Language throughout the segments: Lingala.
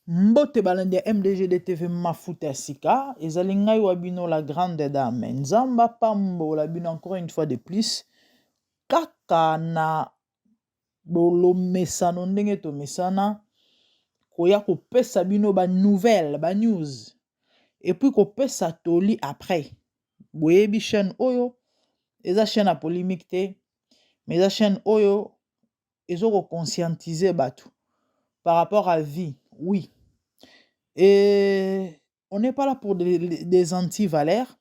Mbote balande MDG de TV Mafuta Sika, ezali ngai wabino la grande dame, nzamba pambo la bino encore une fois de plus, kaka na bolo mesano ndenge to mesana, koya kopesa bino ba nouvelle, ba news, et puis kopesa toli après. Boyebi chaîne oyo, eza chaîne à polémique te, mais eza chaîne oyo, ezo ko conscientiser batu par rapport à vie, oui. Et on n'est pas là pour des anti-valeurs.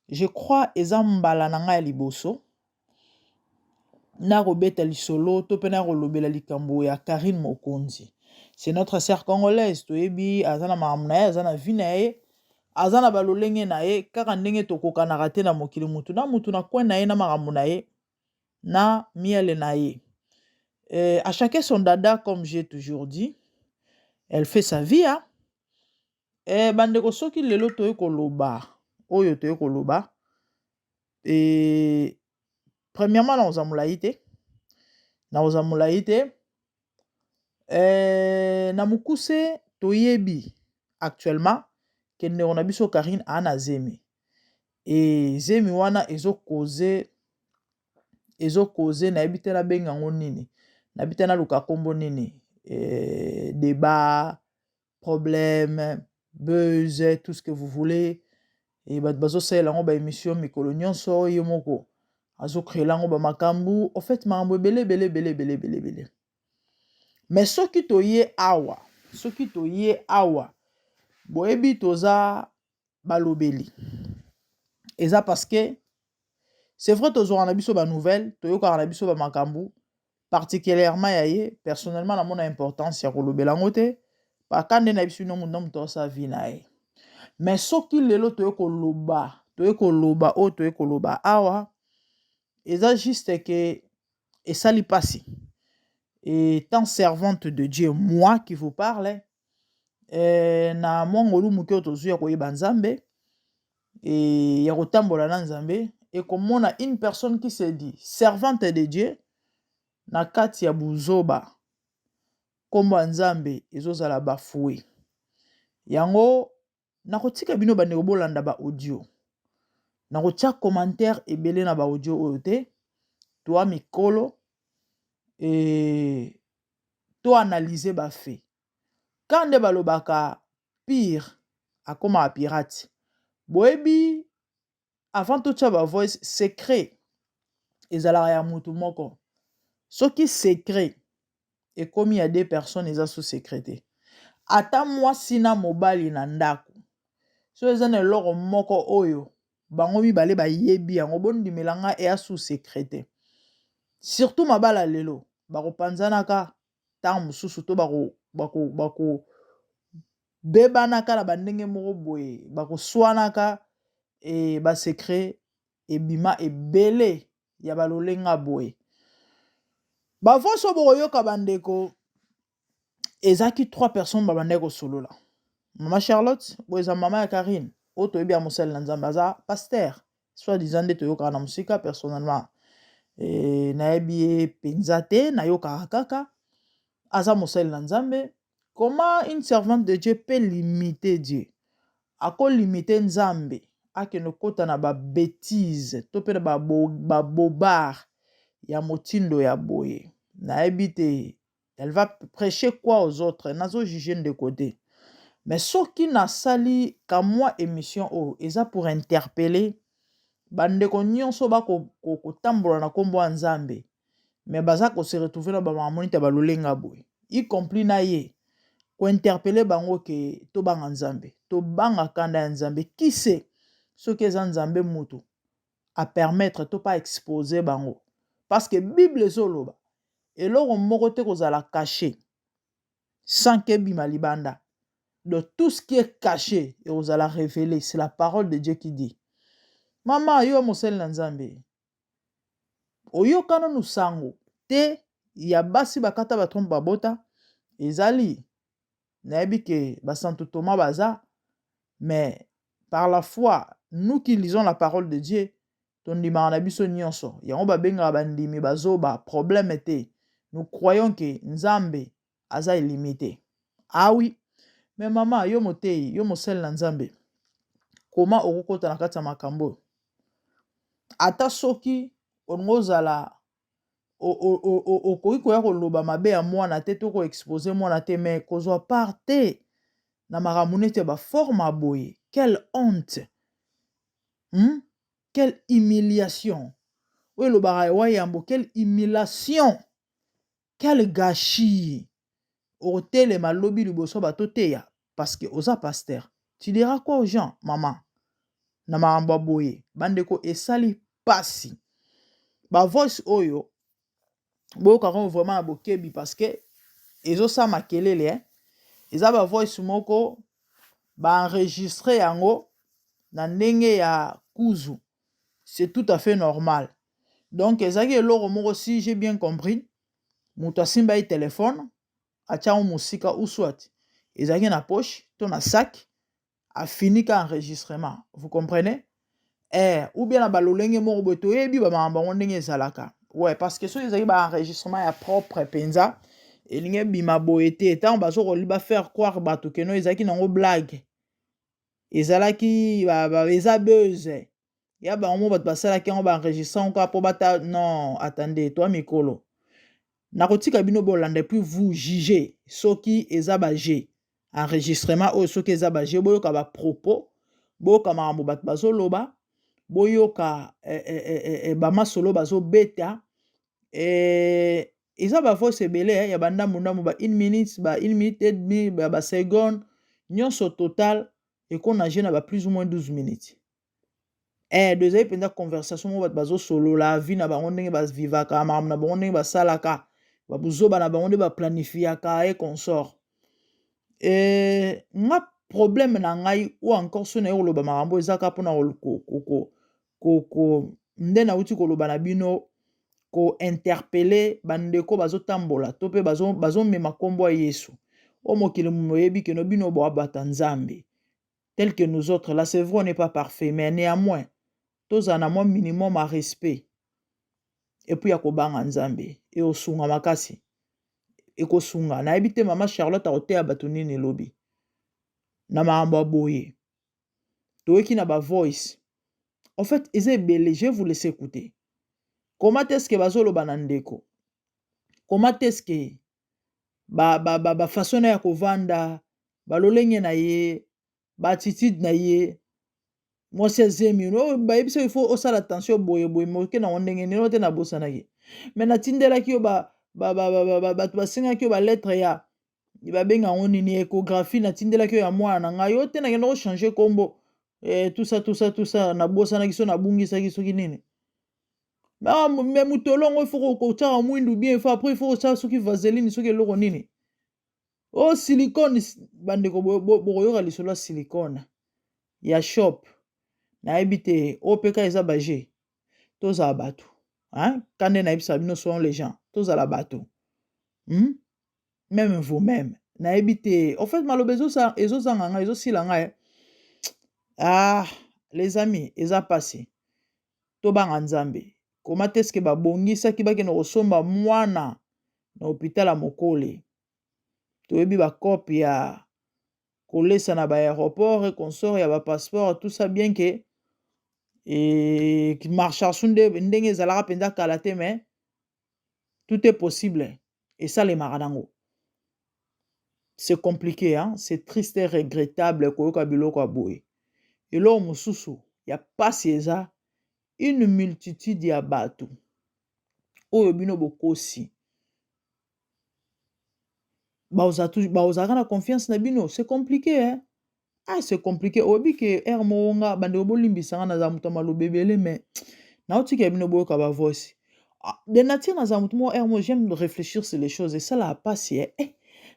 Je crois ezambala nanga ya liboso. Na robeta lisolo, topena rolobela likambo ya Karine Mokonzi. C'est notre sœur congolaise, toyebi azana maamuna azana vinae, azana balolenge nae, kaka ndenge tokoka na rate na mokili mutu na kwen nae na makambo nae, na miele nae. À chacun son dada, comme j'ai toujours dit. Elle fait sa vie, hein. Bandeko soki lelo toye koloba oyo toye koloba premièrement na ozamulaite na mukuse toyebi actuellement kende on a biso Karine ana zemi et zemi wana ezo causer na ebitela benga ngonini na bitena luka kombo nini débat problème buzz, tout ce que vous voulez. Et bazo c'est lango ba émission mikolo nyonso yemoko. Azo créer lango ba makambu. En fait, mambo belé. Mais ce qui toye awa. Boebi toza balobeli. Et ça parce que c'est vrai tozo en abiso ba nouvelle, toyo ka en abiso ba makambu. Particulièrement yaye, personnellement na mon importance ya kolobela ngote. Pakande na biso no mundo sa vie na e. Mais soki lelo toye koloba awa, eza juste que esali pasi. Étant servante de Dieu, moi qui vous parle, na mongolu muke tozu ya koyeba Nzambe et ya kotambola na Nzambe et comme on a une personne qui se dit servante de Dieu na kati ya buzoba kombo Nzambe ezozala bafoué. Yango nakotika bino bandeko bolanda ba audio. Nakotia commentaire ebele na ba audio oyo te. Toi mikolo et to analyser ba fait. Kande balobaka pire akoma pirate. Boebi avant to tia ba voice secret ezala ya mutu moko. Soki secret et comme il y a des personnes eza sous secrété. Ata moi sina mobali na ndako. So ezana loro moko oyo bango mibale ba yebi yango bondimelanga e sous secrété. Surtout mabala lelo bako panzanaka tant mususu to bako bebanaka la bandenge moko boye bako swanaka e ba secret e bima e belé ya balolenga boye. Ba voso boyoka bandeko ezaki 3 personnes babandeko solo la. Maman Charlotte, boeza maman ya Karine, oto ebi a mosel na Nzambe aza pasteur. Soit disant de toyoka na musika personnellement. Na ebi penzate na yoka kaka aza mosel na Nzambe. Comment une servante de Dieu peut limiter Dieu? Ako limiter Nzambe, akeno kota na ba bêtise, to pe na ba bobar ya motindo ya boye. Na ebi te, elle va prêcher quoi aux autres? Nazo juger de côté. mais soki nasali ka mwa émission oyo eza pour interpeller bandeko nyonso bakotambola na kombo ya Nzambe, mais baza ko se retrouver na bamamoni te balolenga boye, y compris na ye kointerpeller bango ke tobanga Nzambe, tobanga kanda ya Nzambe. Qui sait soki eza Nzambe mutu a permettre to pas exposer bango, parce que Bible ezoloba eloko moko te kozala caché sans que bima libanda. De tout ce qui est caché et ozala révélé, c'est la parole de Dieu qui dit. Mama yo moseli na Nzambe, oyokana nusango te ya basi bakata batrompe babota ezali nayebi ke basanto Thomas baza, mais par la foi nous qui lisons la parole de Dieu tondimaka na biso nyonso yango babengaka bandimi bazoba problème te. Nous croyons que Nzambe aza illimité. Ah oui, mais mama yo motei yo moseli na Nzambe, koma okokota na kati ya makambo ata soki ongozala okoki koya koloba mabe ya mwana te to koexpose mwana te, mais kozwa part te na makambo neti ya baforme boye. Quelle honte, quelle humiliation. Oyo elobaka ewa yambo, quelle humiliation, quel gâchis. Otelema lobi liboso bato teya parce que oza pasteur. Tu diras quoi aux gens, maman? Na makambo boye bandeko esali pasi. Ba voice oyo boyoka ko vraiment na bokebi parce que ezosa makelele eza ba voice moko ba enregistrer yango na ndenge ya kuzu. C'est tout à fait normal. Donc ezaki eloko moko, si j'ai bien compris, mutu asimba ye téléphone atiango musika ou soit ezaki na poche to na sac afinika enregistrement. Vous comprenez? Ou bien na balolenge moko boye toyebi bamakambo bango ndenge ezalaka. Ouais, parce que so ezaki ba enregistrement ya propre penza elingi bima boye te ntango bazokoli bafaire croire bato keno ezalaki nango blague, ezalaki eza buzz ya bango bato basalaki yango baenregistre yango mpo bata. Non, attendez, toi mikolo nakotika bino bolanda puis vous jugez soki eza baje enregistrement oyo, soki eza baje boyoka bapropos, boyoka makambo bato bazoloba, boyoka bamasolo bazobeta. Eza bavoice ebele ya bandambu ba 1 minute, ba 1 minute et demi, ba seconde nyonso total ekonage na ba plus ou moins 12 minutes. Dezali mpenza conversation mo bato bazosolola vie na bango ndenge bavivaka, makambo na bango ndenge basalaka, babuzoba na bango nde baplanifiaka et consort. Nga problème na ngai ou encore so na yo koloba makambo ezaka mpona nde nauti koloba na bino ko-interpeller bandeko bazotambola to mpe bazomema kombo ya Yesu. O mokili moyebi keno bino boabata Nzambe tel que nous autres là, c'est vrai on n'est pas parfait, mais néanmoins tozala na mwa minimum à respect et puis ya kobanga Nzambe e osunga makasi ekosunga. Nayebi te mama Charlotte akoteya bato nini elobi na makambo ya boye toyeki na ba voice. En fait eza ebele, je vous laisse écouter. Comment est-ce que bazoloba na ndeko, comment est-ce que façon ya kovanda, balolenge na ye, attitude na ye, mwasi azemi bayebisa il faut osala attention boye moke na ndenge nino te na bosanaki. Mais natindelaki yo bato basengaki yo balettre ya babenga ngo nini échographie, natindelaki yo ya mwana na ngai yo te nakenda kochanger kombo tout ça na bosanaki so nabungisaki soki nini. Mais mutolongo il faut kotiaka mwindu bien, il faut après il faut kotiaka soki vaseline soki eloko nini. Oh silicone bandeko bokoyoka lisolo ya silicone ya shop nayebi te opeka eza baje tozala bato kande nayebisa bino selon les gens tozala bato même vous-même nayebi te. En fait maloba ezozanga ngai ezosila ngai. Les amis eza pasi tobanga Nzambe. Comment est-ce que babongisaki bakende kosomba mwana na hôpital ya Mokole, toyebi bakope ya kolesa na baéroport et consort ya bapasseport, tout ça bien que marchation ndenge ezalaka mpenza kala te, mais tout est possible esalemaka nango. c'est compliqué, hein? C'est triste et regrettable koyoka biloko aboye. Eloko mosusu ya pasi eza une multitude ya bato oyo bino bokosi bazalaka na confiance na bino. C'est compliqué, hein? Ah, c'est compliqué. Oyebi ke ere moko nga bandeko bolimbisanga naza moto ya maloba ebele mais naotika bino boyoka bavoice. De nature naza moto moko ere moko j'aime réfléchir sur les choses esalaka pasi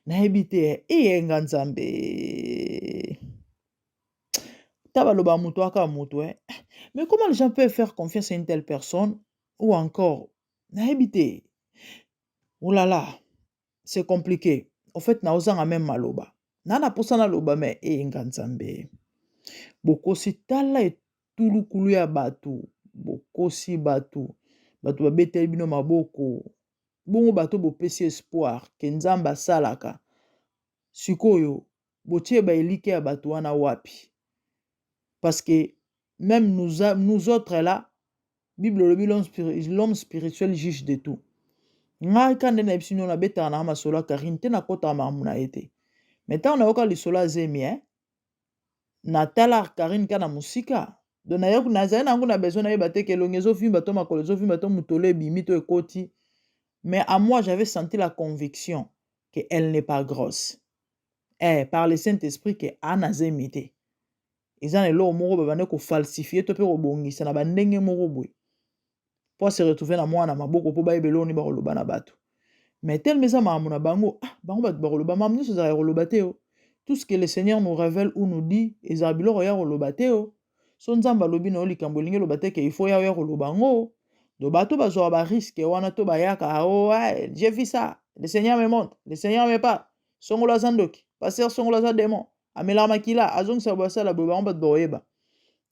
nayebi te eyenga nzambe ta baloba moto aka moto mais comment les gens peuvent faire confiance à une telle personne ou encore nayebi te oh là là c'est compliqué. En fait naozanga même maloba nana posa naloba mais eyenga nzambe bokosi tala etulukulu ya bato bokosi bato babeteli bino maboko bongo bato bopesi espoir ke nzambe asalaka sikoyo botie baelike ya bato wana wapi parce que même nous autres là Bible lobi l'homme spirituel juge de tout. Ngai kande na ebisino na betaka na masolo Karine te na kota mamu na ete mais tant na yoka lisolo azemi na tala Karine kana musika donc nayoku nazali nango na besoin na yeba te ke longi ezofimba to makolo ezofimba to mutolo ebimi to ekoti mais à moi j'avais senti la conviction qu'elle n'est pas grosse par le Saint-Esprit que anazemi te eza na eloko moko babande kofalsifie to mpe kobongisa na bandenge moko boye po se retrouver na mwana maboko po bayebela oni bakoloba na bato mais tellement eza makambo na bango bango bato bakoloba makambo nyonso ezalaka koloba te tout ce que le Seigneur nous révèle ou nous dit ezala biloko ya koloba te so nzambe alobi na yo likambo elingi eloba te ke il faut ya koloba yango do bato bazwaka bariske wana to bayaka j'ai vu ça le Seigneur me montre le Seigneur me parle songolo aza ndoki pasteur songolo aza démon amelaka makila azongisa basala boye bango bato bakoyeba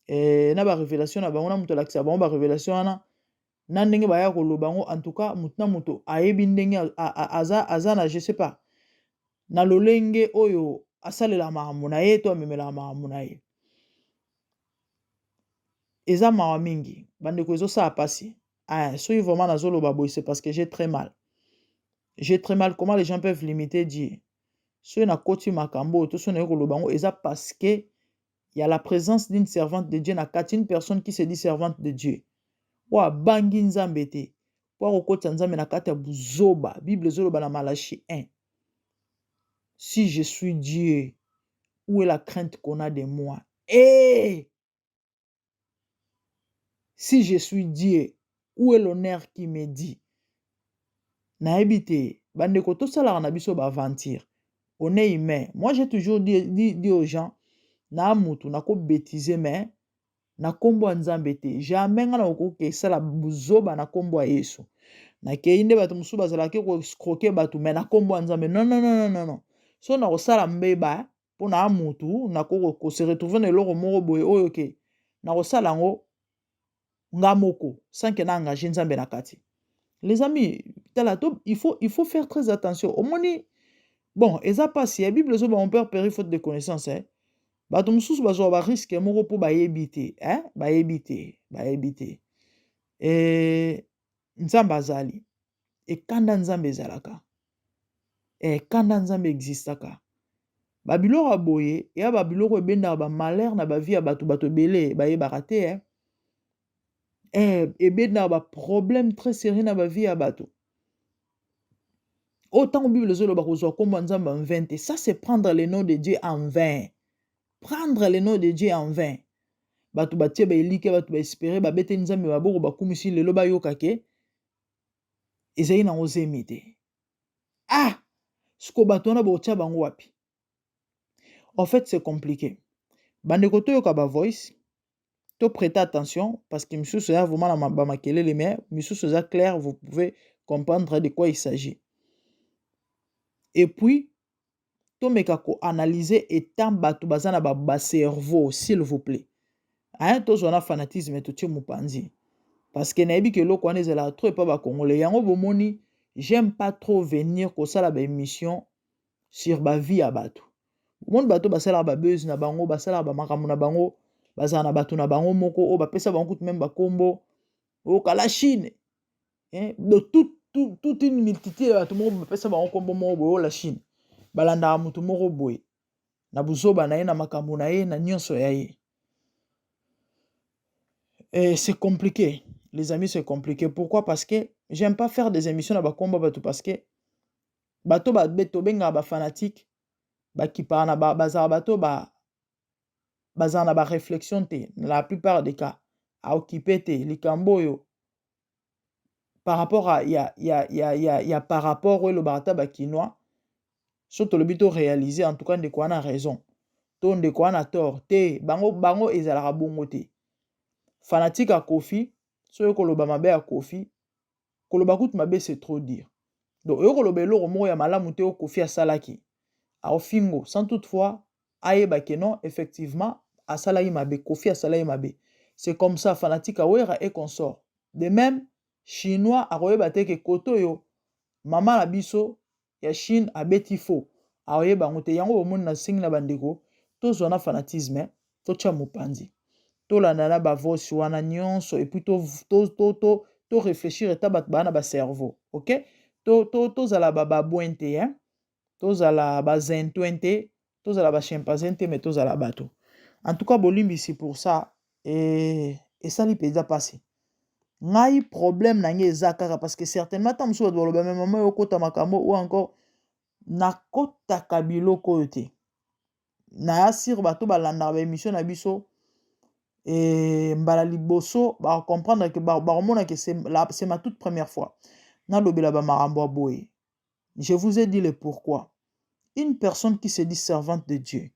na barévélation na bango na moto alakisa bango barévélation wana na ndenge baya koloba yango en tout cas moto na moto ayebi ndenge aza na je sais pas na lolenge oyo asalela makambo na ye to amemelaka makambo na ye eza mawa mingi bandeko ezosala pasi soki vraiment nazoloba boye c'est parce que j'ai très mal comment les gens peuvent limiter Dieu soki nakoti makambo to soki naye koloba yango eza parce que il y a la présence d'une servante de Dieu na kati une personne qui se dit servante de Dieu oyo abangi nzambe te po akokotisa nzambe na kati ya buzoba bible ezoloba na Malachi 1 si je suis Dieu où est la crainte qu'on a de moi si je suis Dieu où est l'honneur qui me dit nayebi te bandeko tosalaka na biso baaventure on est humain moi j'ai toujours dit aux gens na mutu nakobétize mais na kombo ya nzambe te jamais nga na okoki esala buzoba na kombo ya Yesu nakei nde bato mosusu bazalaki koescroke bato mais na kombo ya nzambe non so na kosala mbeba mpo na mutu nakose retrouve na eloko moko boye oyo ke na kosala yango nga moko sans que na engage nzambe na kati les amis tala il faut faire très attention omoni bon eza pasi ya bible ezoba mon père péri faute de connaissance bato mosusu bazwa bariske moko mpo bayebi te nzambe azali ekanda nzambe ezalaka ekanda nzambe existaka babiloko boye eya babiloko ebendaka bamalheur na bavie ya bato ebele bayebaka te ebendaka baproblème très sérieux na bavie ya bato autant bible ezoloba kozwa kombo ya nzambe en vain te ça c'est prendre le nom de Dieu en vain prendre le nom de Dieu en vain bato batie baelike bato baespere babete nzambe maboko bakumisi lelo bayoka ke ezali na ozemi te siko bato wana bakotia bango wapi en fait c'est compliqué bandeko toyoka voice to prêter attention parce que misusu eza vraiment na bamakelele mais misusu eza clair vous pouvez comprendre de quoi il s'agit et puis tomeka koanalyse etant bato baza na bacerveau s'il vous plaît tozwa na fanatisme totie mopanzi parce que nayebi ke eloko wana ezalaka trop epa bakongolais yango bomoni j'aime pas trop venir kosala baémission sur bavie ya bato bomoni bato basalaka babuse na bango basalaka bamakambo na bango bazala na bato na bango moko oyo bapesa bango kutu meme bakombo okala Chine de toute une multitude ya bato moko bapesa bango kombo moko boye la Chine balandaka mutu moko boye na buzoba na ye na makambo na ye na nyonso ya ye. Et c'est compliqué. Les amis, c'est compliqué. Pourquoi? Parce que j'aime pas faire des émissions na bakomba bato parce que bato ba beto benga ba fanatique ba ki pa na ba bazara bato ba bazara na ba réflexion te. La plupart des cas a occupé te likambo yo par rapport à ya par rapport au le barata ba kinois surtout le bito réaliser en tout cas ndeko wana raison. To ndeko wana tort te bango ezalaka bongo te. Fanatique à Kofi, soyo koloba mabe à Kofi, koloba kutu mabe c'est trop dire. Donc yo koloba eloko moko ya malamu te o Kofi asalaki. A ofingo sans toutefois ayeba que non effectivement asalaki mabe Kofi asalaki mabe. C'est comme ça fanatique à Wera et consort. De même chinois a koyeba te ke koto yo mama na biso ya Chine a beti fo. A oyeba ngote yango omoni na singi na bandeko to zona fanatisme to tia mopanzi. To landana ba voice wana nyonso et puis to réfléchir eta bat bana ba cerveau, OK? To zala ba bointe hein. To zala ba zentwente, to zala ba chimpanzé mais to zala bato. En tout cas bolimbi c'est pour ça et ça li peza passé. Ngai problème na nge ezaka parce que certainement tant muso ba loba même maman yo kota makambo ou encore na kota kabiloko yote. Na asir bato balanda ba émission na biso et mbala liboso ba comprendre que ba remona que c'est ma toute première fois na lobela ba marambo boye. Je vous ai dit le pourquoi. Une personne qui se dit servante de Dieu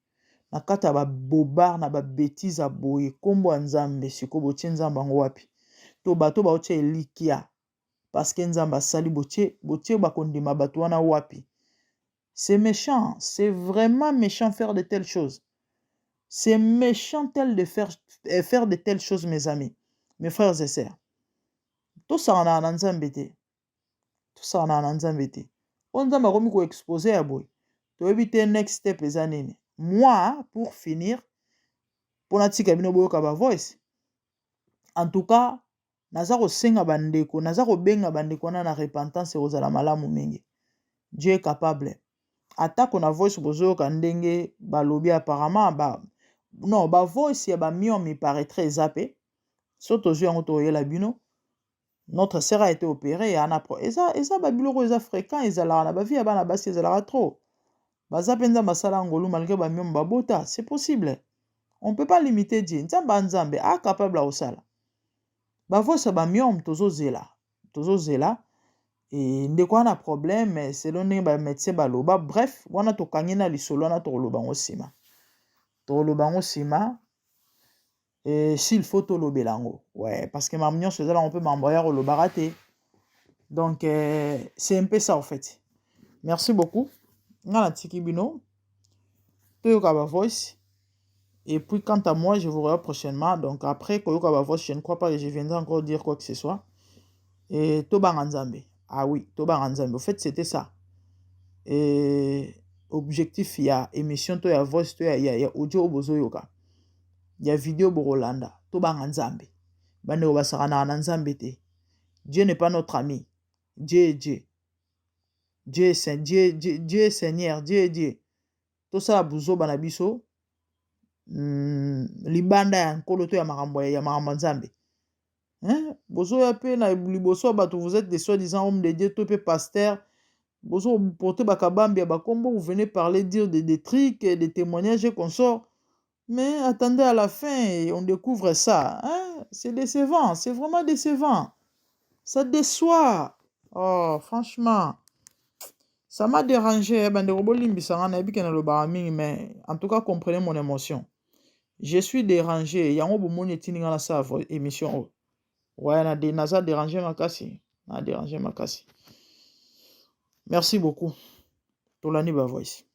na kata ba bobard na ba bêtise a boye kombo nzambe siko botie nzamba ngo wapi to bato ba otie likia parce que nzamba sali botie ba kondima bato wana wapi. C'est méchant, c'est vraiment méchant faire de telles choses. C'est méchant tel de faire de telles choses, mes amis, mes frères et sœurs. Tout ça on a un nzambe te. Tout ça on a un nzambe te. On nzamba komi ko exposer à boy. To éviter next step les années. Moi, pour finir, pour natika bino boyoka ba voice. En tout cas, naza ko senga bandeko, naza ko benga bandeko na repentance ozala malamu mingi. Dieu est capable. Attaque on a voice bozoyoka ndenge balobi apparemment non, ba voice ya ba mion me paraîtrait zappé. Surtout yango to yela bino. Notre sœur a été opérée et ana pro. Eza ba biloko eza fréquent ezala na ba vie ya bana basi ezala trop. Ba zapenza masala ngolu malgré ba mion babota, c'est possible. On peut pas limiter Dieu. Nzamba nzambe a capable à osala. Ba voice ba mion tozo zela. Et ndeko ana problème selon ba médecin baloba. Bref, wana to kangina lisolo na to loba ngosima. To loba ngosima. Et s'il faut to lobelango. Ouais, parce que ma mignon se là on peut m'envoyer au lobaraté. Donc c'est un peu ça en fait. Merci beaucoup. Ngana tikibino. Toyoka ba voice. Et puis quant à moi, je vous revois prochainement. Donc après Koyoka ba voice, je ne crois pas que je viendrai encore dire quoi que ce soit. Et Toba Nzambe. Ah oui, Toba Nzambe. En fait, c'était ça. Et objectif, il y a émission, il y a voice, il y a audio bozo yoka. Il y a vidéo borolanda. Toba Nzambe. Bande obasara na Nzambe te. Dieu n'est pas notre ami. Dieu est Dieu. Dieu est Seigneur. Dieu est Dieu. Tout ça buzo banabiso. Libanda ya nkolo to ya makambo Nzambe. Hein? Bozo ya pe na liboso bato vous êtes des soi-disant hommes de Dieu to pe pasteur. Bozo porter bakabambi ya bakombo vous venez parler dire des trucs, des témoignages et consorts. Mais attendez à la fin, on découvre ça. Hein? C'est décevant, c'est vraiment décevant. Ça déçoit. Oh, franchement. Ça m'a dérangé. Mais en tout cas, comprenez mon émotion. Je suis dérangé. Yango bomoni tininga na sa émission. Ouais, naza dérangé makasi. Na dérangé makasi. Merci beaucoup. Tolani ba voice.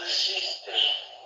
Existe.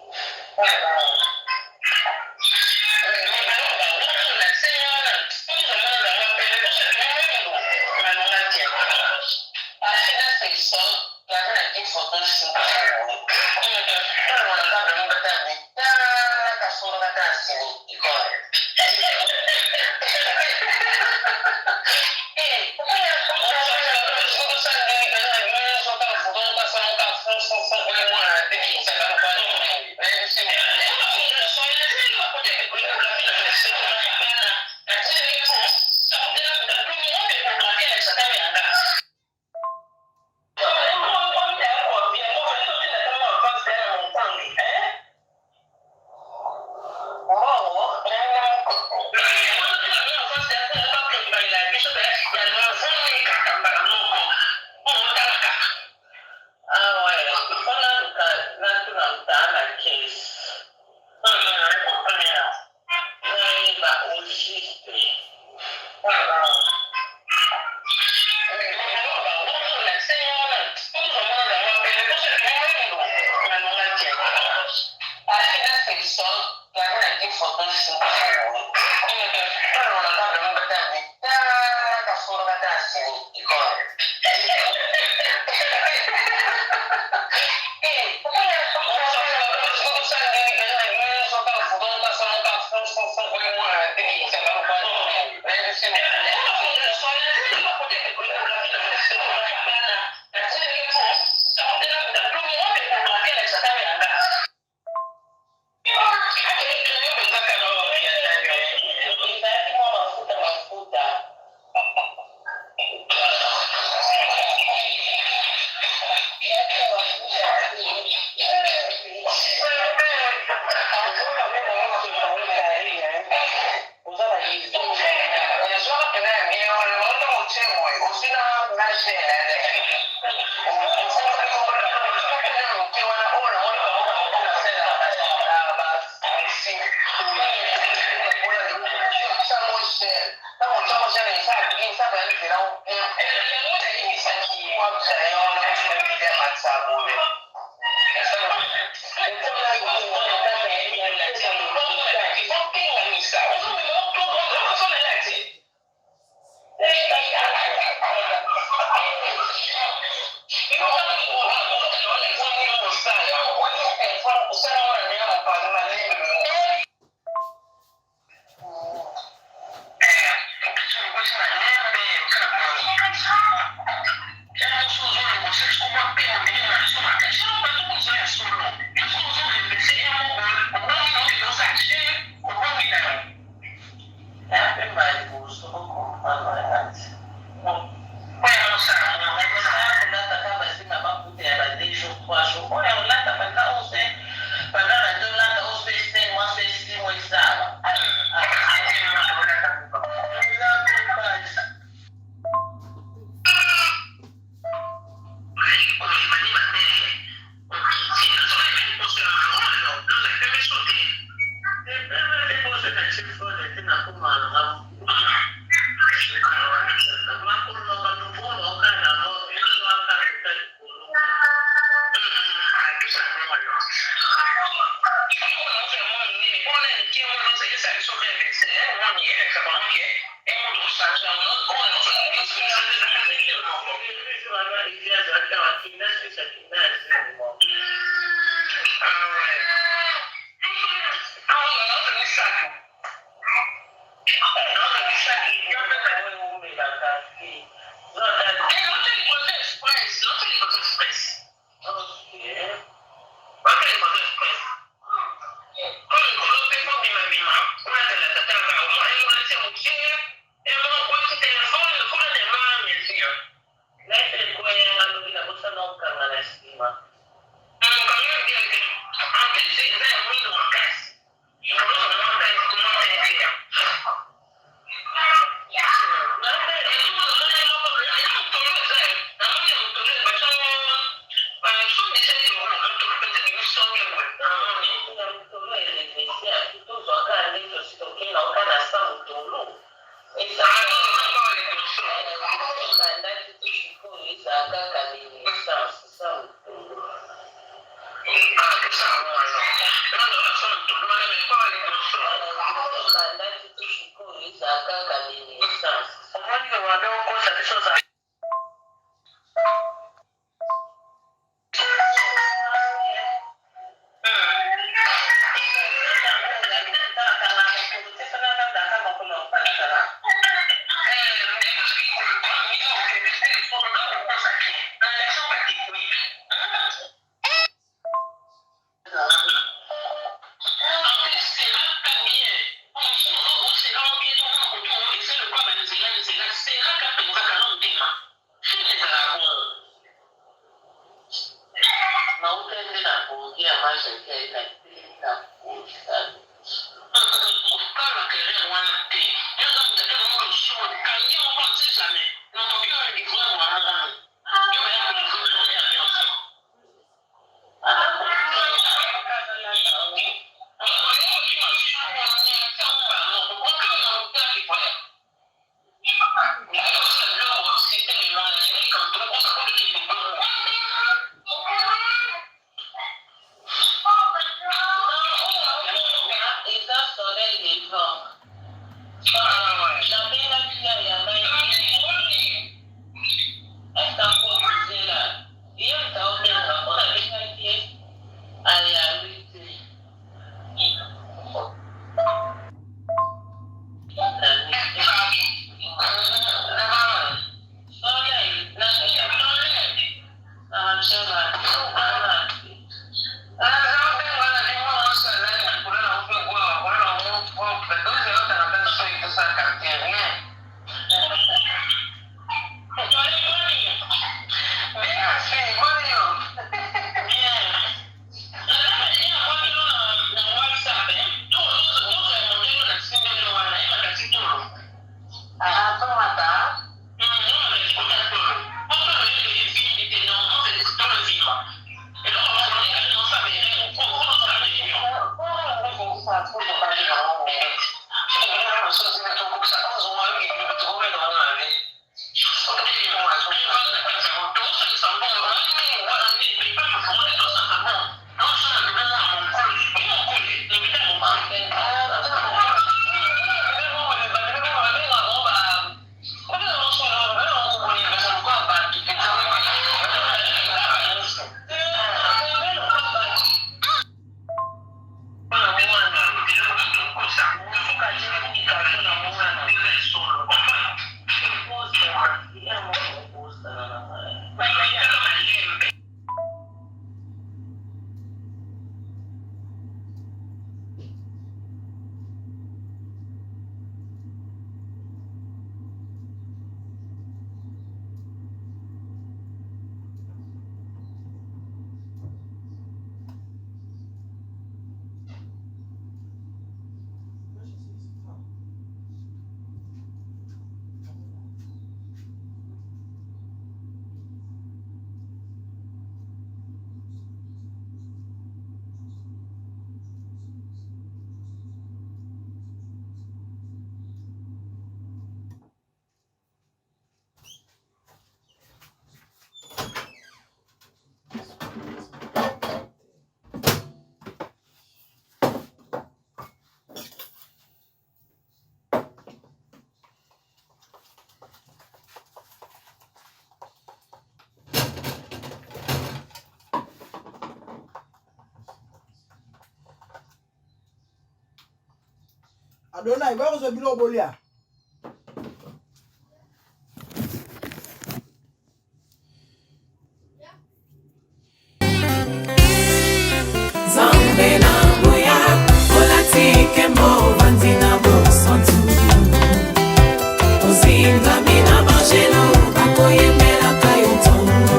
Adonai, va resolver le bolia.